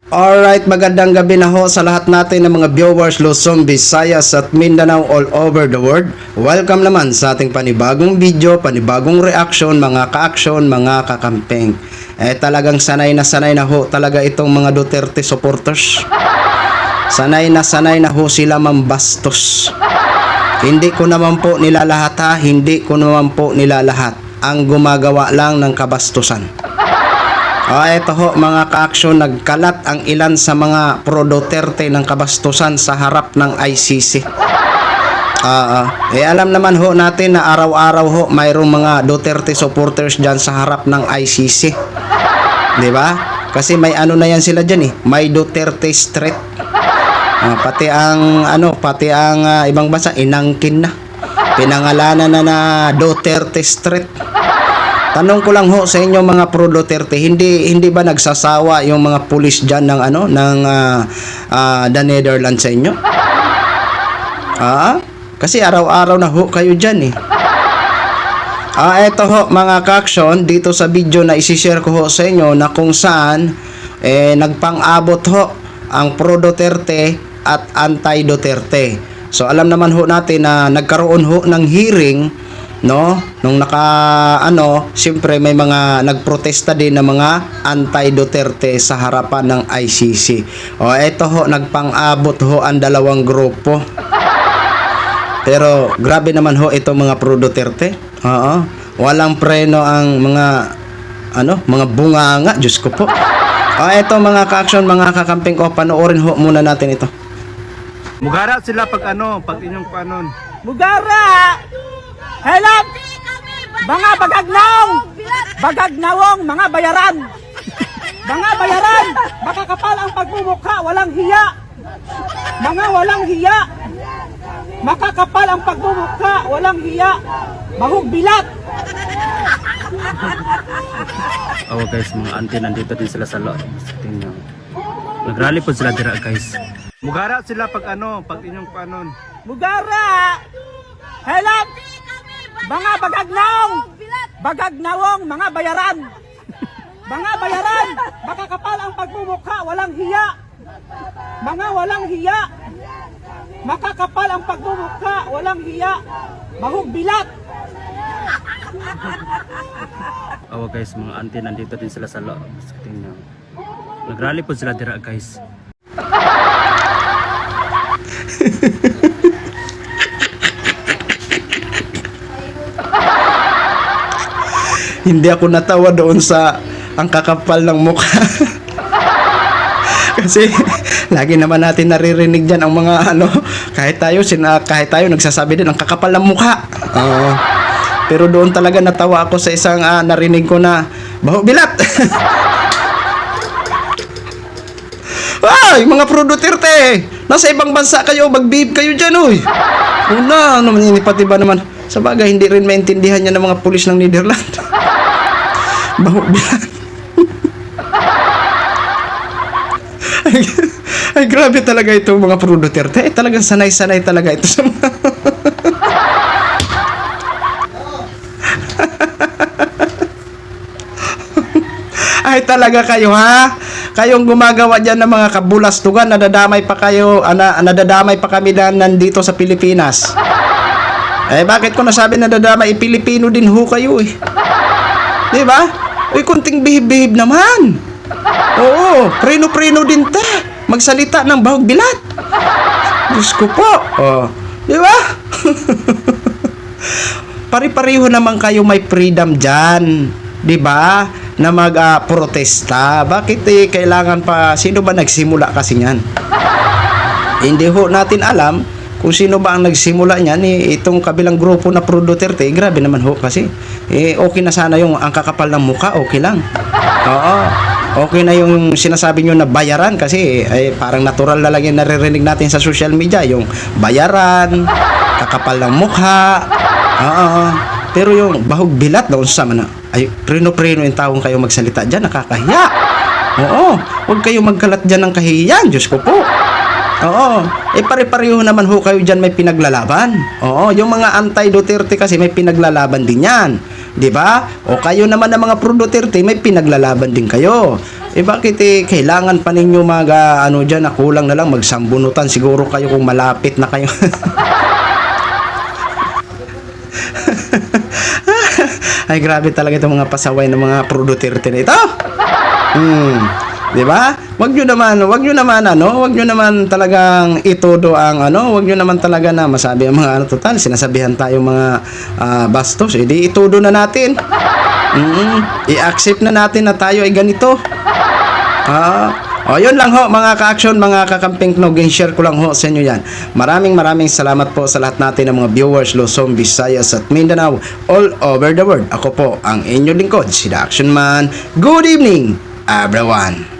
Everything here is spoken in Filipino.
Alright, magandang gabi na ho sa lahat natin ng mga viewers Luzon, Visayas at Mindanao all over the world. Welcome naman sa ating panibagong video, panibagong reaction, mga ka-action, mga kakampeng. Talagang sanay na ho talaga itong mga Duterte supporters. Sanay na ho sila mambastos. Hindi ko naman po nilalahat ha, hindi ko naman po nilalahat. Ang gumagawa lang ng kabastusan. Ito ho mga ka-action, nagkalat ang ilan sa mga pro Duterte ng kabastusan sa harap ng ICC. Alam naman ho natin na araw-araw ho mayroong mga Duterte supporters dyan sa harap ng ICC. Di ba? Kasi may ano na yan sila dyan may Duterte Street. Pati ang ibang bansa inangkin na. Pinangalanan na Duterte Street. Tanong ko lang ho sa inyo mga pro Duterte, hindi ba nagsasawa yung mga pulis diyan ng the Netherlands sa inyo? Kasi araw-araw na ho kayo diyan Eto ho mga ka-action, dito sa video na i-share ko ho sa inyo na kung saan nagpang-abot ho ang pro Duterte at anti Duterte. So alam naman ho natin na nagkaroon ho ng hearing, no, nung siyempre may mga nagprotesta din na mga anti-Duterte sa harapan ng ICC. Eto ho, nagpang-abot ho ang dalawang grupo. Pero grabe naman ho itong mga pro-Duterte. Walang preno ang mga bunganga, Diyos ko po. Eto mga ka-action, mga kakamping ko, panoorin ho muna natin ito. Mugara sila pag inyong panon. Mugara! Helap! Mga bagagnawong, mga bayaran! Mga bayaran! Makakapal ang pagmumukha, walang hiya! Mga walang hiya! Makakapal ang pagmumukha, walang hiya! Mahugbilat! Guys, mga auntie nandito din sila sa loob. Tingnan. Nagrally po sila dira guys. Mugara sila pag inyong panon. Mugara! Helap! Mga bagagnawong, mga bayaran! Mga bayaran! Makakapal ang pagmumukha, walang hiya! Mga walang hiya! Makakapal ang pagmumukha, walang hiya! Mahugbilat! Guys, mga auntie nandito din sila sa loob. Tingnan. Nagrally po sila dira guys. Hindi ako natawa doon sa ang kakapal ng mukha. Kasi lagi naman natin naririnig diyan ang mga kahit tayo nagsasabi din ang kakapal ng mukha. Pero doon talaga natawa ako sa isang narinig ko na baho-bilat. Ay, mga pro Duterte, nasa ibang bansa kayo, mag-behave kayo diyan, oy. Pati ba naman? Sa bagay, hindi rin maintindihan niya ng mga pulis ng Netherlands. Baho-bilat. Ay, grabe talaga itong mga pro Duterte. Talagang sanay-sanay talaga ito sa mga... Ay, talaga kayo, ha? Kayong gumagawa dyan ng mga kabulastugan, nadadamay pa kami na nandito sa Pilipinas. Bakit ko nasabi nadadamay? Pilipino din ho kayo, Di ba? Kunting behave naman. Oo, preno din te. Magsalita ng bahog-bilat. Diyos ko po. Di ba? Pari-pareho naman kayo may freedom dyan. Di ba? Na mag-protesta. Bakit kailangan pa? Sino ba nagsimula kasi niyan? Hindi ho natin alam kung sino ba ang nagsimula niyan. Itong kabilang grupo na pro Duterte, grabe naman ho kasi. Okay na sana yung ang kakapal ng mukha, okay lang. Okay na yung sinasabi nyo na bayaran kasi parang natural na lang yung naririnig natin sa social media. Yung bayaran, kakapal ng mukha. Pero yung bahog-bilat doon sa preno yung taong kayo magsalita dyan, nakakahiya. Huwag kayo magkalat dyan ng kahiyan, Diyos ko po. Pare-pareho naman ho kayo dyan may pinaglalaban. Yung mga anti-Duterte kasi may pinaglalaban din yan. Di ba? O kayo naman ng mga pro Duterte, may pinaglalaban din kayo. bakit kailangan pa ninyo mag ano dyan, na kulang na lang magsambunutan siguro kayo kung malapit na kayo. Ay grabe talaga itong mga pasaway ng mga pro Duterte na ito. 'Di ba? Wag nyo naman talagang itodo ang wag nyo naman talaga na masabi ang mga total, sinasabihan tayo mga bastos, edi itodo na natin. I-accept na natin na tayo ay ganito. Yun lang ho mga ka-action, mga kakamping Knog, share ko lang ho sa inyo yan. Maraming salamat po sa lahat natin ng mga viewers Luzon, Visayas at Mindanao all over the world. Ako po ang inyong lingkod, si The Action Man. Good evening everyone.